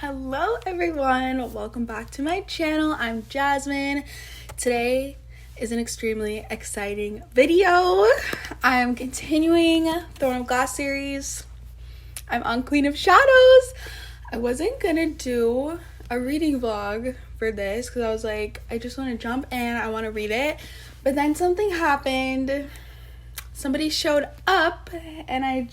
Hello everyone, welcome back to my channel. I'm Jasmine. Today is an extremely exciting video. I am continuing Throne of Glass series. I'm on Queen of Shadows. I wasn't gonna do a reading vlog for this because I was like, I just want to jump in, I want to read it. But then something happened. Somebody showed up and I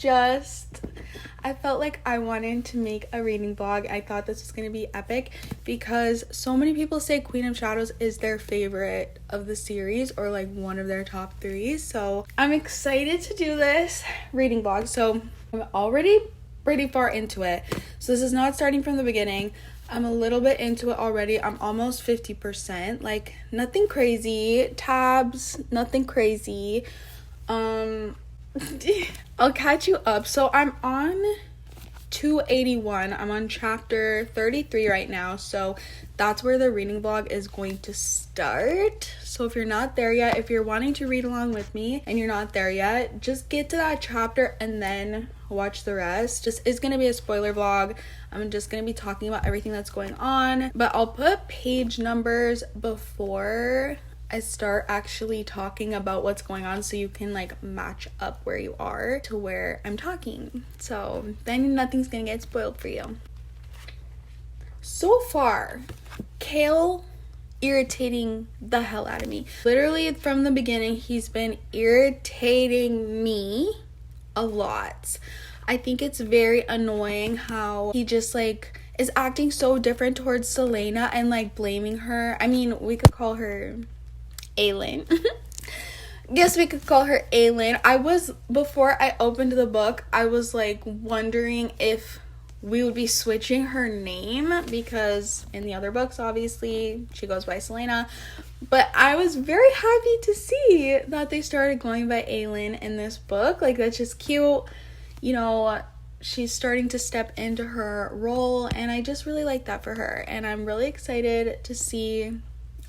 felt like I wanted to make a reading vlog. I thought this was going to be epic because so many people say Queen of Shadows is their favorite of the series or like one of their top 3. So I'm excited to do this reading vlog. So I'm already pretty far into it. So this is not starting from the beginning. I'm a little bit into it already. I'm almost 50%. Like nothing crazy. Tabs, nothing crazy. I'll catch you up. So I'm on 281. I'm on chapter 33 right now. So that's where the reading vlog is going to start. So if you're not there yet, if you're wanting to read along with me and you're not there yet, just get to that chapter and then watch the rest. Just it's gonna be a spoiler vlog. I'm just gonna be talking about everything that's going on, but I'll put page numbers before I start actually talking about what's going on so you can like match up where you are to where I'm talking. So then nothing's gonna get spoiled for you. So far, Kale irritating the hell out of me. Literally from the beginning, he's been irritating me a lot. I think it's very annoying how he just like is acting so different towards Selena and like blaming her. I mean, we could call her Aylin. Guess we could call her Aylin. Before I opened the book, I was like wondering if we would be switching her name because in the other books, obviously, she goes by Selena. But I was very happy to see that they started going by Aylin in this book. Like, that's just cute. You know, she's starting to step into her role, and I just really like that for her. And I'm really excited to see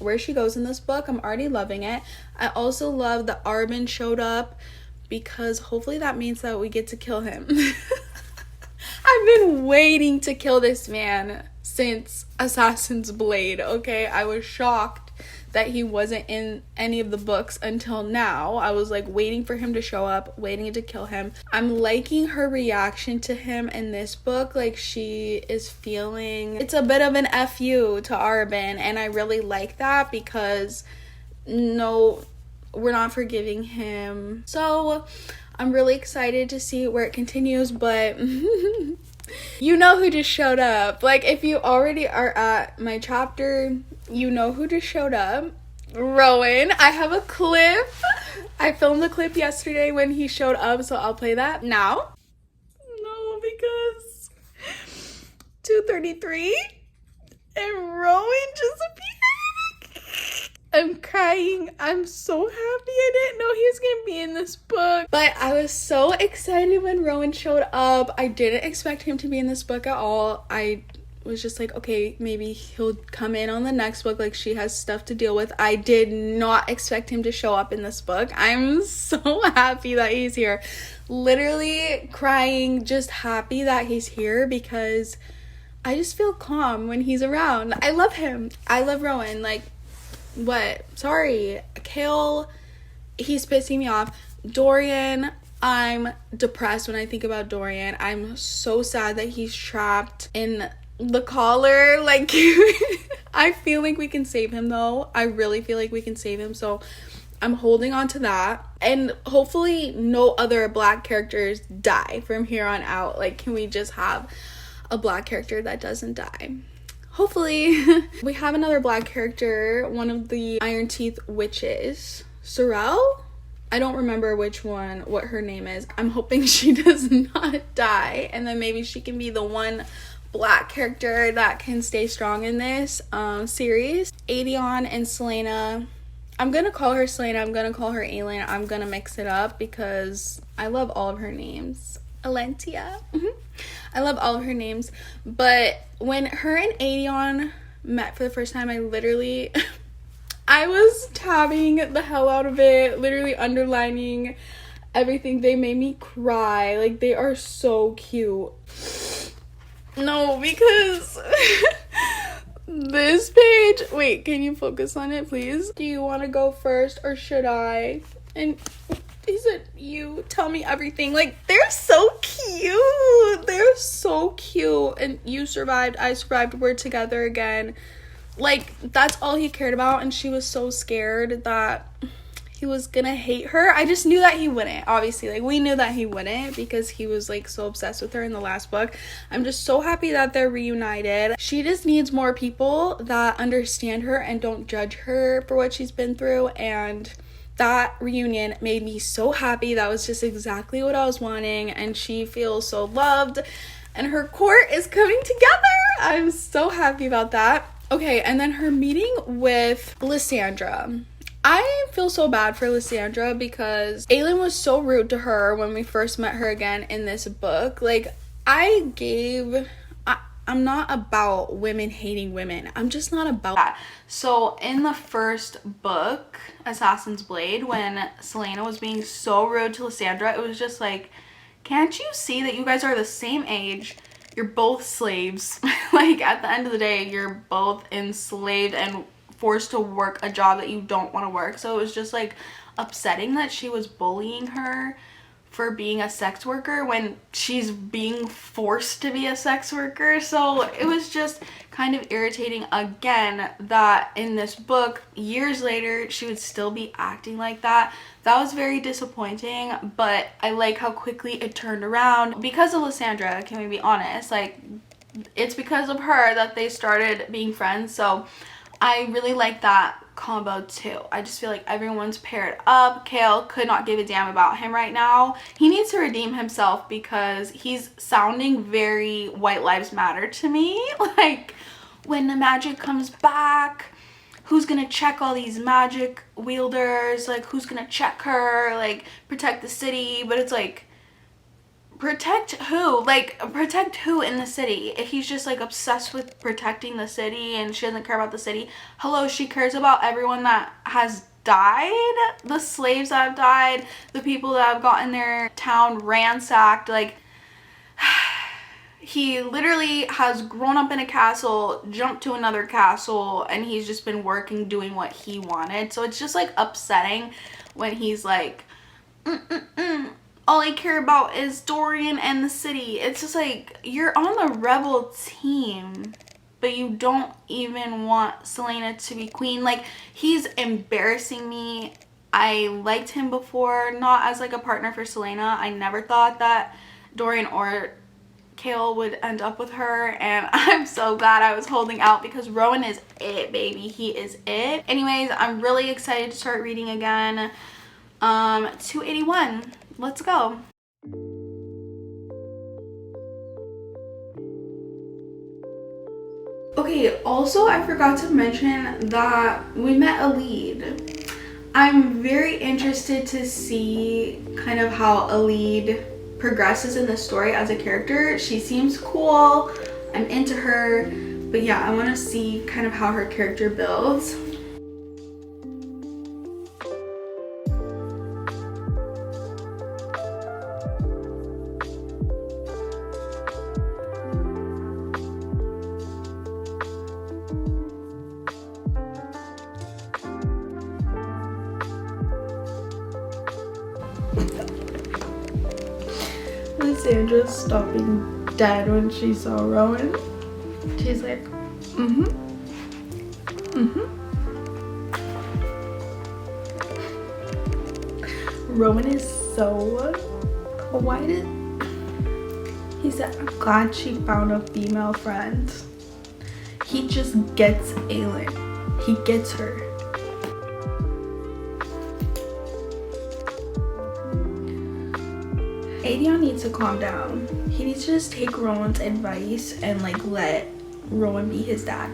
where she goes in this book. I'm already loving it. I also love that Arben showed up because hopefully that means that we get to kill him. I've been waiting to kill this man since Assassin's Blade, okay? I was shocked that he wasn't in any of the books until now. I was like waiting for him to show up, waiting to kill him. I'm liking her reaction to him in this book. Like, she is feeling it's a bit of an FU to Arben, and I really like that because no, we're not forgiving him. So I'm really excited to see where it continues, but you know who just showed up. Like, if you already are at my chapter, you know who just showed up. Rowan. I have a clip. I filmed the clip yesterday when he showed up, so I'll play that now. No, because 2:33 and Rowan just appeared. I'm crying. I'm so happy. I didn't know he was gonna be in this book. But I was so excited when Rowan showed up. I didn't expect him to be in this book at all. I was just like, okay, maybe he'll come in on the next book, like she has stuff to deal with. I did not expect him to show up in this book. I'm so happy that he's here. Literally crying, just happy that he's here because I just feel calm when he's around. I love him. I love Rowan. Like, what? Sorry. Kale, he's pissing me off. Dorian, I'm depressed when I think about Dorian. I'm so sad that he's trapped in the collar. Like, I feel like we can save him though. I really feel like we can save him, so I'm holding on to that. And hopefully no other black characters die from here on out. Like, can we just have a black character that doesn't die? Hopefully. We have another black character, one of the Iron Teeth witches, Sorrel. I don't remember what her name is. I'm hoping she does not die, and then maybe she can be the one black character that can stay strong in this series. Aedion and Selena. I'm gonna call her Selena. I'm gonna call her Aylin. I'm gonna mix it up because I love all of her names. Alentia. I love all of her names. But when her and Aedion met for the first time, I literally I was tabbing the hell out of it, literally underlining everything. They made me cry. Like, they are so cute. No, because this page, wait, can you focus on it, please? Do you want to go first or should I? And he said, you tell me everything. Like, they're so cute. They're so cute. And you survived, I survived, we're together again. Like, that's all he cared about. And she was so scared that he was gonna hate her. I just knew that he wouldn't, obviously. Like, we knew that he wouldn't because he was, like, so obsessed with her in the last book. I'm just so happy that they're reunited. She just needs more people that understand her and don't judge her for what she's been through, and that reunion made me so happy. That was just exactly what I was wanting, and she feels so loved, and her court is coming together. I'm so happy about that. Okay, and then her meeting with Lysandra. I feel so bad for Lysandra because Aelin was so rude to her when we first met her again in this book. Like, I'm not about women hating women. I'm just not about that. So in the first book, Assassin's Blade, when Selena was being so rude to Lysandra, it was just like, can't you see that you guys are the same age? You're both slaves. Like, at the end of the day, you're both enslaved and forced to work a job that you don't want to work. So it was just like upsetting that she was bullying her for being a sex worker when she's being forced to be a sex worker. So it was just kind of irritating again that in this book, years later, she would still be acting like that. That was very disappointing, but I like how quickly it turned around because of Lysandra. Can we be honest? Like, it's because of her that they started being friends. So I really like that combo too. I just feel like everyone's paired up. Kale could not give a damn about him right now. He needs to redeem himself because he's sounding very White Lives Matter to me. Like, when the magic comes back, who's gonna check all these magic wielders? Like, who's gonna check her? Like, protect the city. But it's like, protect who? Like, protect who in the city? If he's just like obsessed with protecting the city and she doesn't care about the city. Hello, she cares about everyone that has died, the slaves that have died, the people that have gotten their town ransacked. Like, he literally has grown up in a castle, jumped to another castle, and he's just been working, doing what he wanted. So it's just like upsetting when he's like, all I care about is Dorian and the city. It's just like, you're on the rebel team, but you don't even want Selena to be queen. Like, he's embarrassing me. I liked him before, not as like a partner for Selena. I never thought that Dorian or Kale would end up with her, and I'm so glad I was holding out because Rowan is it, baby. He is it. Anyways, I'm really excited to start reading again. 281. Let's go. Okay, also I forgot to mention that we met a lead. I'm very interested to see kind of how a lead progresses in the story as a character. She seems cool. I'm into her. But yeah, I want to see kind of how her character builds. Lysandra's stopping dead when she saw Rowan. She's like, Rowan is so quiet. He said, I'm glad she found a female friend. He just gets Aelin. He gets her. Aedion needs to calm down. He needs to just take Rowan's advice and like let Rowan be his dad.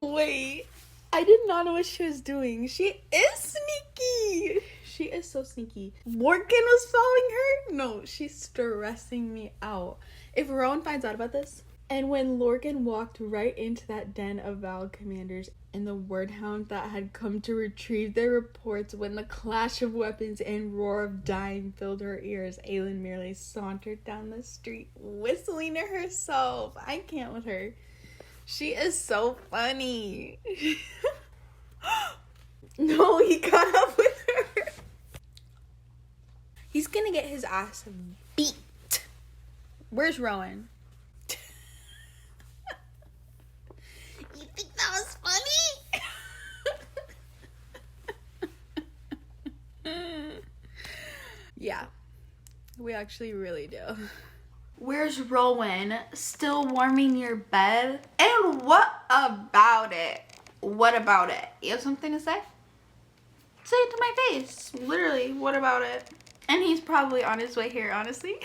Wait, I did not know what she was doing. She is sneaky. She is so sneaky. Lorcan was following her? No, she's stressing me out. If Rowan finds out about this, and when Lorcan walked right into that den of Val commanders, and the wordhound that had come to retrieve their reports when the clash of weapons and roar of dying filled her ears. Aelin merely sauntered down the street, whistling to herself. I can't with her. She is so funny. No, he caught up with her. He's gonna get his ass beat. Where's Rowan? You think that was funny? Yeah, we actually really do. Where's Rowan? Still warming your bed? And what about it? What about it? You have something to say? Say it to my face. Literally, what about it? And he's probably on his way here, honestly.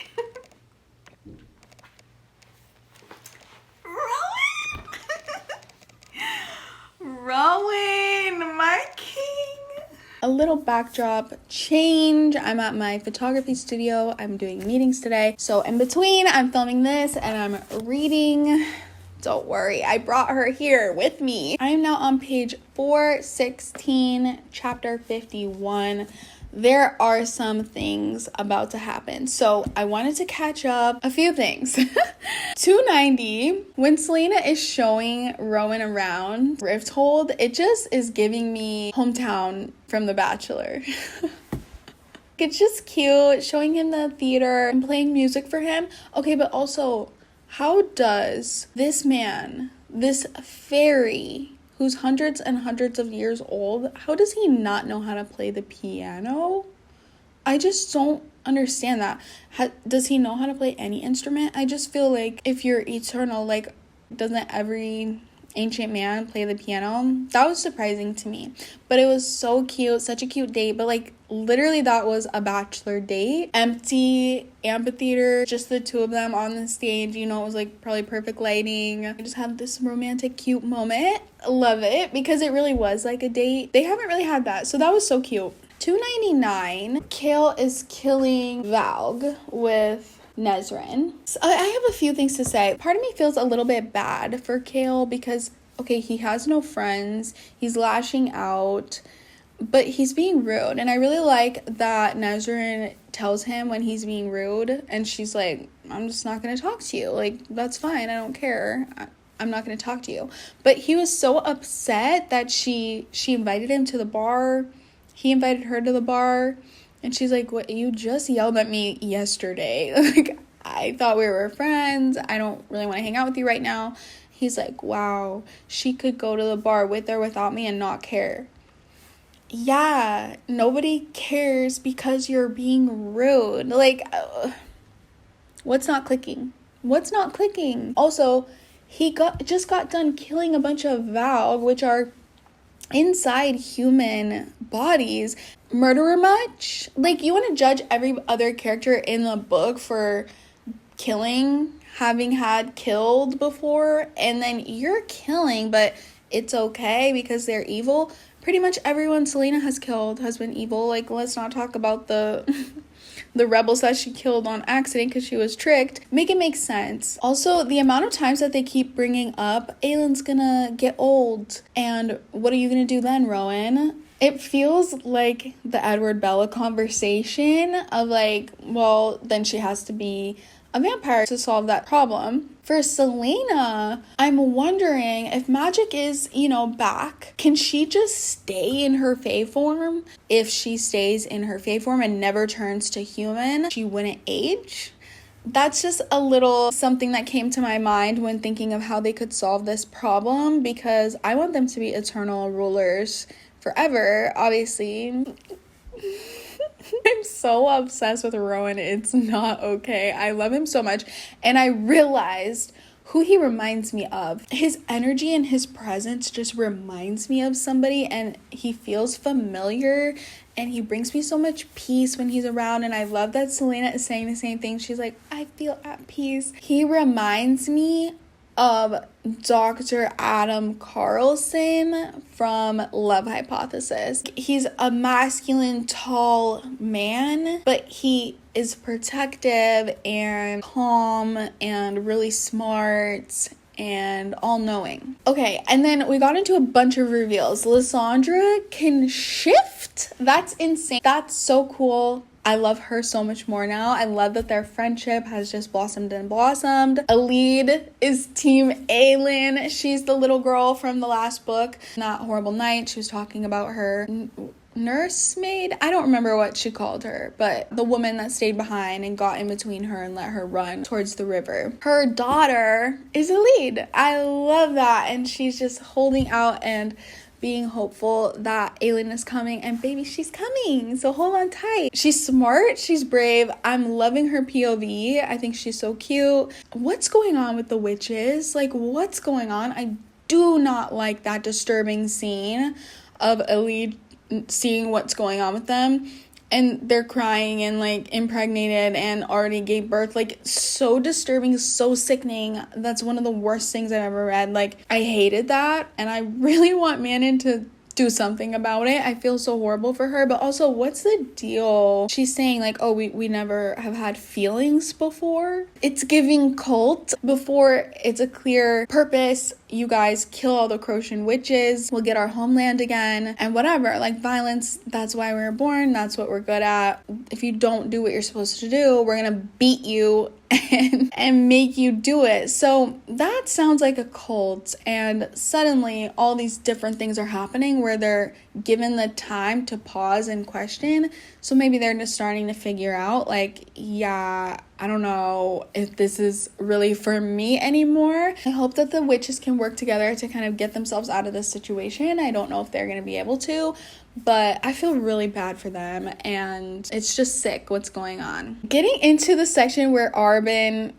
Rowan! Rowan, my king! A little backdrop change. I'm at my photography studio. I'm doing meetings today. So in between, I'm filming this and I'm reading. Don't worry, I brought her here with me. I am now on page 416, chapter 51. There are some things about to happen. So I wanted to catch up a few things. 290, when Selena is showing Rowan around Rifthold, it just is giving me hometown from The Bachelor. It's just cute, showing him the theater and playing music for him. Okay, but also, how does this man, this fairy, who's hundreds and hundreds of years old, how does he not know how to play the piano? I just don't understand that. Does he know how to play any instrument? I just feel like if you're eternal, like, doesn't every ancient man play the piano? That was surprising to me. But it was so cute, such a cute date. But like, literally that was a bachelor date. Empty amphitheater, just the two of them on the stage. You know, it was like probably perfect lighting. I just had this romantic, cute moment. Love it, because it really was like a date. They haven't really had that, so that was so cute. 299, Kale is killing Valg with Nezrin. So I have a few things to say. Part of me feels a little bit bad for Kale because, okay, he has no friends. He's lashing out, but he's being rude. And I really like that Nezrin tells him when he's being rude, and she's like, I'm just not going to talk to you. Like, that's fine. I don't care. I'm not going to talk to you. But he was so upset that she invited him to the bar. He invited her to the bar. And she's like, what, you just yelled at me yesterday. Like, I thought we were friends. I don't really want to hang out with you right now. He's like, wow, she could go to the bar with or without me and not care. Yeah, nobody cares because you're being rude. Like, what's not clicking? What's not clicking? Also, he just got done killing a bunch of Valg, which are inside human bodies. Murderer much? Like, you want to judge every other character in the book for killing, having had killed before, and then you're killing, but it's okay because they're evil. Pretty much everyone Selena has killed has been evil. Like, let's not talk about the rebels that she killed on accident because she was tricked. Make it make sense. Also, the amount of times that they keep bringing up, Aelin's gonna get old, and what are you gonna do then, Rowan? It feels like the Edward Bella conversation of like, well, then she has to be a vampire to solve that problem. For Selena, I'm wondering if magic is, back. Can she just stay in her fae form? If she stays in her fae form and never turns to human, she wouldn't age. That's just a little something that came to my mind when thinking of how they could solve this problem, because I want them to be eternal rulers forever, obviously. I'm so obsessed with Rowan. It's not okay. I love him so much. And I realized who he reminds me of. His energy and his presence just reminds me of somebody, and he feels familiar, and he brings me so much peace when he's around. And I love that Selena is saying the same thing. She's like, I feel at peace. He reminds me of Dr. Adam Carlson from Love Hypothesis. He's a masculine, tall man, but he is protective and calm and really smart and all-knowing. Okay, and then we got into a bunch of reveals. Lysandra can shift. That's insane. That's so cool. I love her so much more now. I love that their friendship has just blossomed and blossomed. Alid is Team Aelin. She's the little girl from the last book, That Horrible Night. She was talking about her nursemaid. I don't remember what she called her, but the woman that stayed behind and got in between her and let her run towards the river. Her daughter is Alid. I love that. And she's just holding out and being hopeful that Aelin is coming, and baby, she's coming, so hold on tight. She's smart, she's brave. I'm loving her POV. I think she's so cute. What's going on with the witches? Like, what's going on? I do not like that disturbing scene of Alid seeing what's going on with them, and they're crying and like impregnated and already gave birth. Like, so disturbing, so sickening. That's one of the worst things I've ever read. Like, I hated that, and I really want Manon to do something about it. I feel so horrible for her, but also, what's the deal? She's saying like, oh, we never have had feelings before. It's giving cult. Before it's a clear purpose, you guys kill all the Croatian witches, we'll get our homeland again, and whatever. Like, violence, that's why we were born, that's what we're good at. If you don't do what you're supposed to do, we're gonna beat you and make you do it. So that sounds like a cult, and suddenly all these different things are happening where they're given the time to pause and question. So maybe they're just starting to figure out, like, yeah, I don't know if this is really for me anymore. I hope that the witches can work together to kind of get themselves out of this situation. I don't know if they're going to be able to, but I feel really bad for them, and it's just sick what's going on. Getting into the section where Arben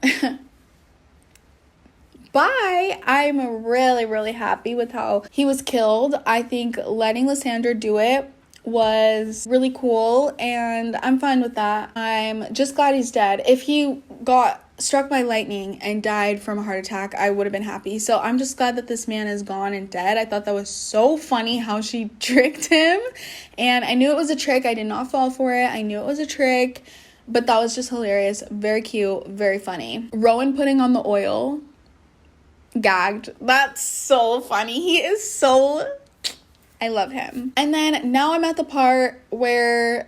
bye. I'm really happy with how he was killed. I think letting Lysandra do it was really cool, and I'm fine with that. I'm just glad he's dead. If he got struck by lightning and died from a heart attack, I would have been happy. So I'm just glad that this man is gone and dead. I thought that was so funny how she tricked him, and I knew it was a trick. I did not fall for it. I knew it was a trick, but that was just hilarious. Very cute, very funny. Rowan putting on the oil, gagged. That's so funny. He is so, I love him. And then now I'm at the part where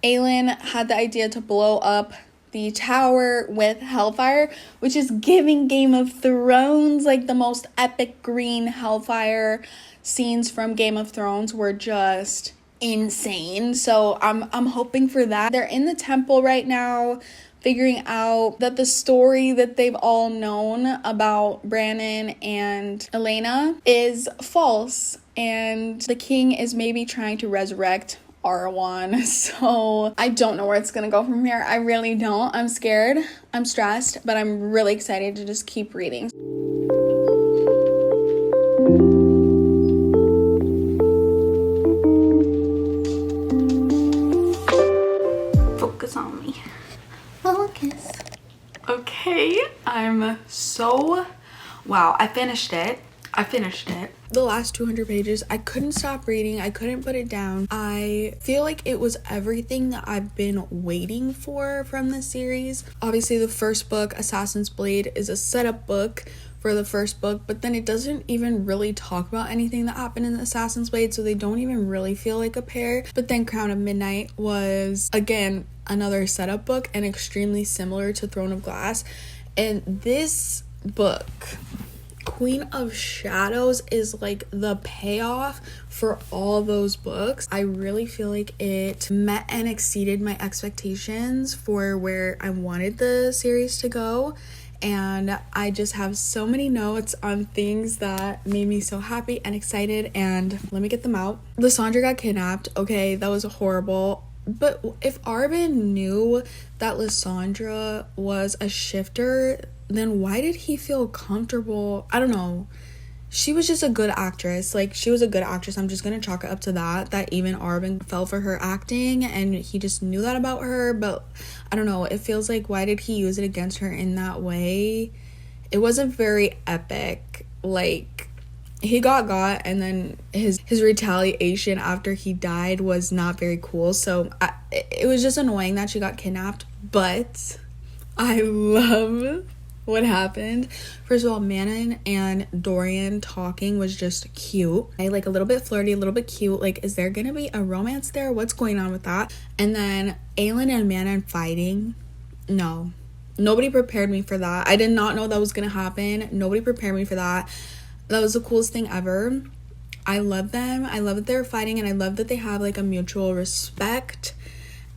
Aelin had the idea to blow up the tower with hellfire, which is giving Game of Thrones. Like, the most epic green hellfire scenes from Game of Thrones were just insane. So I'm hoping for that. They're in the temple right now, figuring out that the story that they've all known about Brannon and Elena is false, and the king is maybe trying to resurrect Rowan. So I don't know where it's gonna go from here. I really don't. I'm scared, I'm stressed, but I'm really excited to just keep reading. Focus on me. Focus. Okay, I'm so, wow, I finished it. The last 200 pages, I couldn't stop reading. I couldn't put it down. I feel like it was everything that I've been waiting for from this series. Obviously, the first book, Assassin's Blade, is a setup book for the first book, but then it doesn't even really talk about anything that happened in Assassin's Blade, so they don't even really feel like a pair. But then Crown of Midnight was, again, another setup book and extremely similar to Throne of Glass. And this book, Queen of Shadows, is like the payoff for all those books. I really feel like it met and exceeded my expectations for where I wanted the series to go. And I just have so many notes on things that made me so happy and excited, and let me get them out. Lysandra got kidnapped. Okay, that was horrible. But if Arben knew that Lysandra was a shifter, then why did he feel comfortable? I don't know. She was just a good actress. Like, she was a good actress. I'm just gonna chalk it up to that even Arben fell for her acting, and he just knew that about her. But I don't know, it feels like, why did he use it against her in that way? It wasn't very epic. Like, he got, and then his retaliation after he died was not very cool. So it was just annoying that she got kidnapped. But I love what happened. First of all, Manon and Dorian talking was just cute. Like a little bit flirty, a little bit cute. Like, is there gonna be a romance there? What's going on with that? And then Aelin and Manon fighting. No. Nobody prepared me for that. I did not know that was gonna happen. Nobody prepared me for that. That was the coolest thing ever. I love them. I love that they're fighting, and I love that they have like a mutual respect.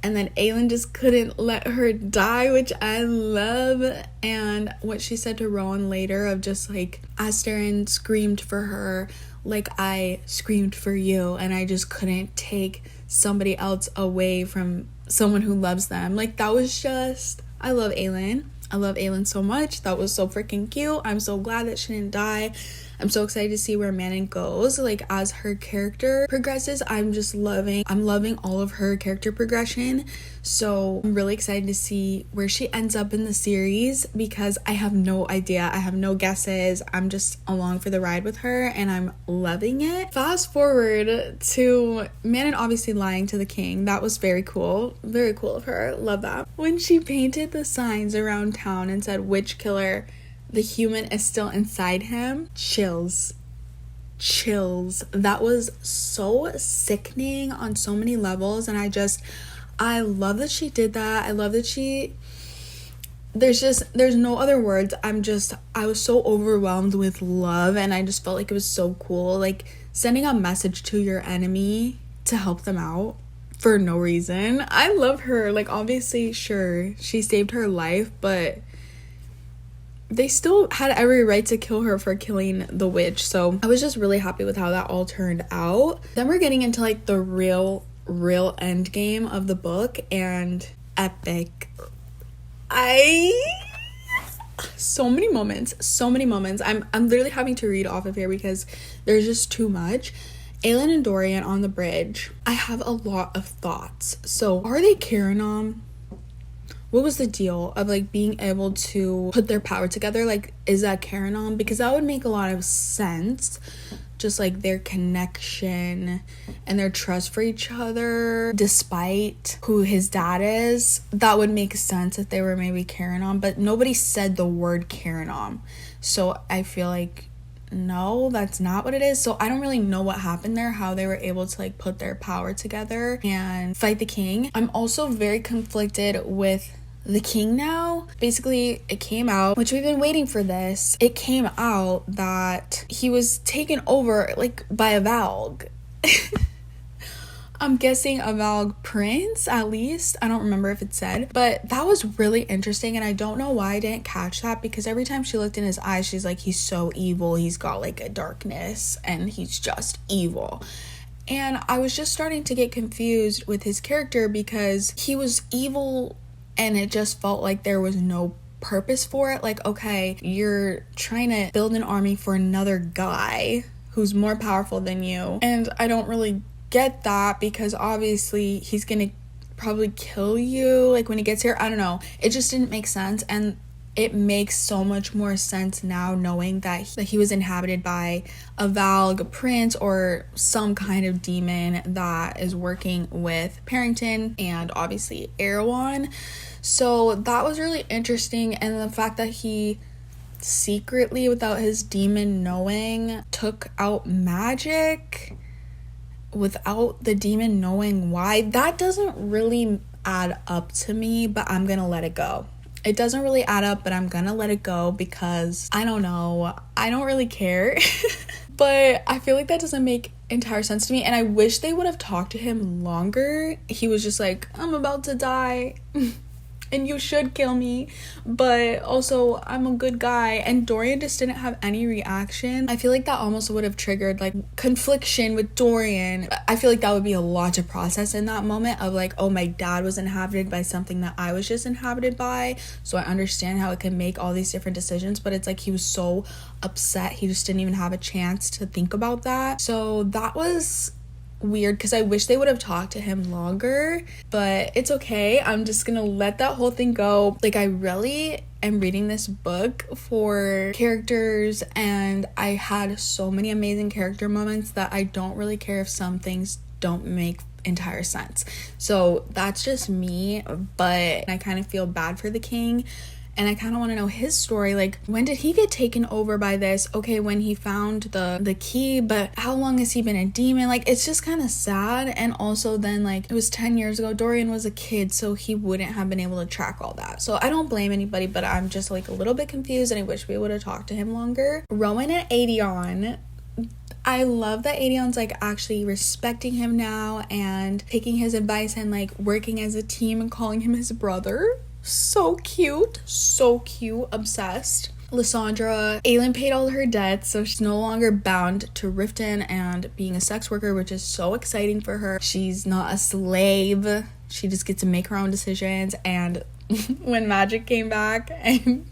And then Aelin just couldn't let her die, which I love. And what she said to Rowan later of just like, Asterin screamed for her like I screamed for you, and I just couldn't take somebody else away from someone who loves them. Like, that was just, I love Aelin. I love Aelin so much. That was so freaking cute. I'm so glad that she didn't die. I'm so excited to see where Manon goes, like, as her character progresses. I'm loving all of her character progression. So I'm really excited to see where she ends up in the series, because I have no idea. I have no guesses. I'm just along for the ride with her, and I'm loving it. Fast forward to Manon obviously lying to the king. That was very cool. Very cool of her. Love that. When she painted the signs around town and said, "Witch killer, the human is still inside him," chills. That was so sickening on so many levels, and I love that she did that. I love that there's no other words. I was so overwhelmed with love, and I just felt like it was so cool, like sending a message to your enemy to help them out for no reason. I love her. Like, obviously, sure, she saved her life, but they still had every right to kill her for killing the witch. So I was just really happy with how that all turned out. Then we're getting into like the real end game of the book, and epic. So many moments. I'm literally having to read off of here because there's just too much. Aelin and Dorian on the bridge. I have a lot of thoughts. So, are they Karanom? What was the deal of like being able to put their power together? Like, is that Karanom? Because that would make a lot of sense. Just like their connection and their trust for each other, despite who his dad is. That would make sense if they were maybe Karanom, but nobody said the word Karanom. So I feel like, no, that's not what it is. So I don't really know what happened there, how they were able to like put their power together and fight the king. I'm also very conflicted with the king now. Basically, it came out, which we've been waiting for this. It came out that he was taken over like by a Valg. I'm guessing a Valg prince, at least. I don't remember if it said, but that was really interesting, and I don't know why I didn't catch that, because every time she looked in his eyes, she's like, he's so evil, he's got like a darkness, and he's just evil. And I was just starting to get confused with his character, because he was evil and it just felt like there was no purpose for it. Like, okay, you're trying to build an army for another guy who's more powerful than you, and I don't really get that, because obviously he's gonna probably kill you like when he gets here. I don't know, it just didn't make sense, and it makes so much more sense now knowing that he was inhabited by a Valg prince or some kind of demon that is working with Parrington and obviously Erewhon. So that was really interesting, and the fact that he secretly, without his demon knowing, took out magic without the demon knowing why, that doesn't really add up to me, but I'm gonna let it go. It doesn't really add up, but I'm gonna let it go, because I don't know, I don't really care. But I feel like that doesn't make entire sense to me, and I wish they would have talked to him longer. He was just like, I'm about to die and you should kill me, but also I'm a good guy. And Dorian just didn't have any reaction. I feel like that almost would have triggered like confliction with Dorian. I feel like that would be a lot to process in that moment of like, oh, my dad was inhabited by something that I was just inhabited by, so I understand how it can make all these different decisions. But it's like he was so upset, he just didn't even have a chance to think about that. So that was weird, because I wish they would have talked to him longer, but it's okay. I'm just gonna let that whole thing go. Like, I really am reading this book for characters, and I had so many amazing character moments that I don't really care if some things don't make entire sense. So that's just me, but I kind of feel bad for the king. and I kind of want to know his story. Like, when did he get taken over by this? Okay, when he found the key, but how long has he been a demon? Like, it's just kind of sad. And also then, like, it was 10 years ago. Dorian was a kid, so he wouldn't have been able to track all that. So I don't blame anybody, but I'm just like a little bit confused, and I wish we would have talked to him longer. Rowan and Aedion. I love that Aedion's like actually respecting him now and taking his advice and like working as a team and calling him his brother. So cute, obsessed. Lysandra, Aelin paid all her debts, so she's no longer bound to Riften and being a sex worker, which is so exciting for her. She's not a slave. She just gets to make her own decisions. And when Magic came back and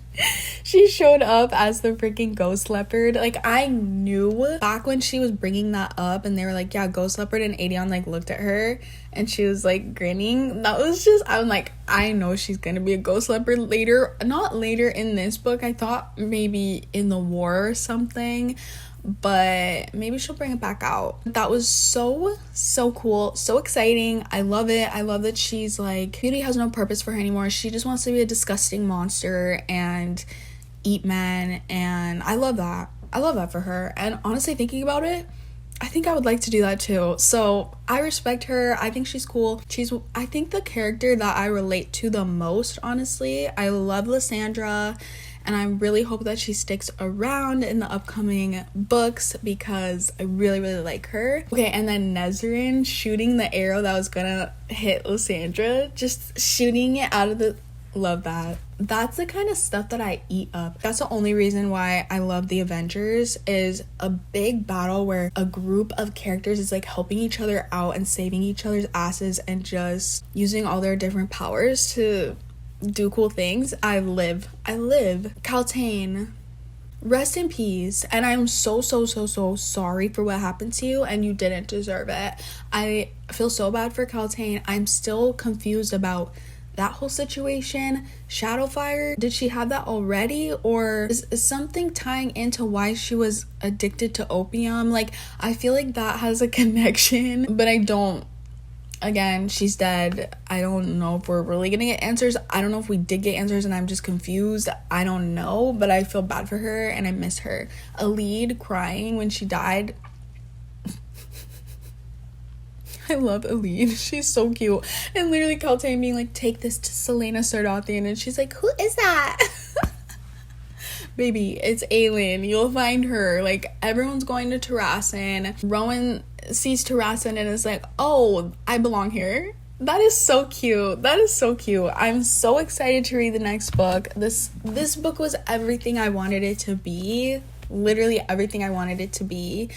she showed up as the freaking ghost leopard, like, I knew back when she was bringing that up and they were like, yeah, ghost leopard, and Aedion like looked at her and she was like grinning. That was just, I'm like, I know she's gonna be a ghost leopard later. Not later in this book, I thought maybe in the war or something, but maybe she'll bring it back out. That was so cool, so exciting. I love it. I love that she's like, beauty has no purpose for her anymore. She just wants to be a disgusting monster and eat men, and I love that. I love that for her. And honestly, thinking about it, I think I would like to do that too. So I respect her. I think she's cool. I think the character that I relate to the most, honestly. I love Lysandra, and I really hope that she sticks around in the upcoming books because I really like her. Okay, and then Nezrin shooting the arrow that was gonna hit Lysandra, just shooting it out of the... Love that. That's the kind of stuff that I eat up. That's the only reason why I love the Avengers, is a big battle where a group of characters is like helping each other out and saving each other's asses and just using all their different powers to do cool things. I live. Kaltain, rest in peace, and I'm so sorry for what happened to you, and you didn't deserve it. I feel so bad for Kaltain. I'm still confused about that whole situation. Shadowfire, did she have that already, or is something tying into why she was addicted to opium? Like, I feel like that has a connection, but I don't. Again, she's dead. I don't know if we're really gonna get answers. I don't know if we did get answers and I'm just confused. I don't know, but I feel bad for her and I miss her. Alid crying when she died. I love Alid. She's so cute. And literally Kaltain being like, take this to Selena Sardathian, and she's like, who is that? Baby, it's Aelin. You'll find her. Like, everyone's going to Terrassen. Rowan sees Terrassen and is like, oh, I belong here. That is so cute. I'm so excited to read the next book. This book was everything I wanted it to be. Literally everything I wanted it to be.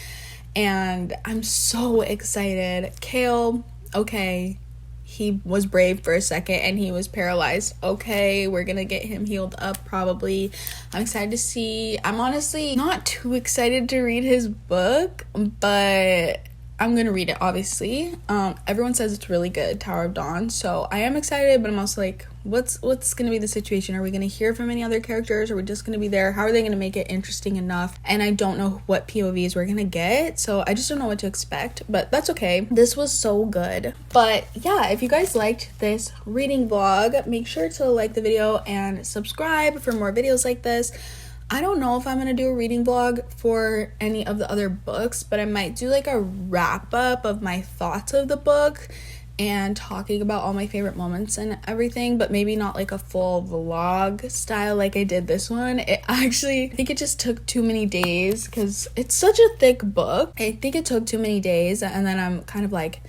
And I'm so excited. Kale, okay, he was brave for a second and he was paralyzed. Okay, we're gonna get him healed up probably. I'm excited to see. I'm honestly not too excited to read his book, but I'm gonna read it, obviously. Everyone says it's really good, Tower of Dawn, so I am excited, but I'm also like, what's gonna be the situation? Are we gonna hear from any other characters? Are we just gonna be there? How are they gonna make it interesting enough? And I don't know what POVs we're gonna get, so I just don't know what to expect, but that's okay. This was so good. But yeah, if you guys liked this reading vlog, make sure to like the video and subscribe for more videos like this. I don't know if I'm gonna do a reading vlog for any of the other books, but I might do like a wrap up of my thoughts of the book and talking about all my favorite moments and everything, but maybe not like a full vlog style like I did this one. I think it just took too many days because it's such a thick book. I think it took too many days, and then I'm kind of like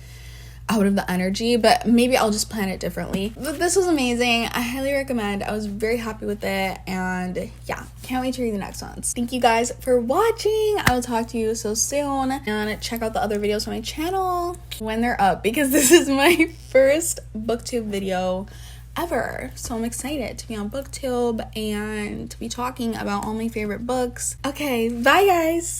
out of the energy, but maybe I'll just plan it differently. But this was amazing. I highly recommend. I was very happy with it, and yeah, can't wait to read the next ones. Thank you guys for watching. I will talk to you so soon, and check out the other videos on my channel when they're up, because this is my first booktube video ever, so I'm excited to be on booktube and to be talking about all my favorite books. Okay, bye guys.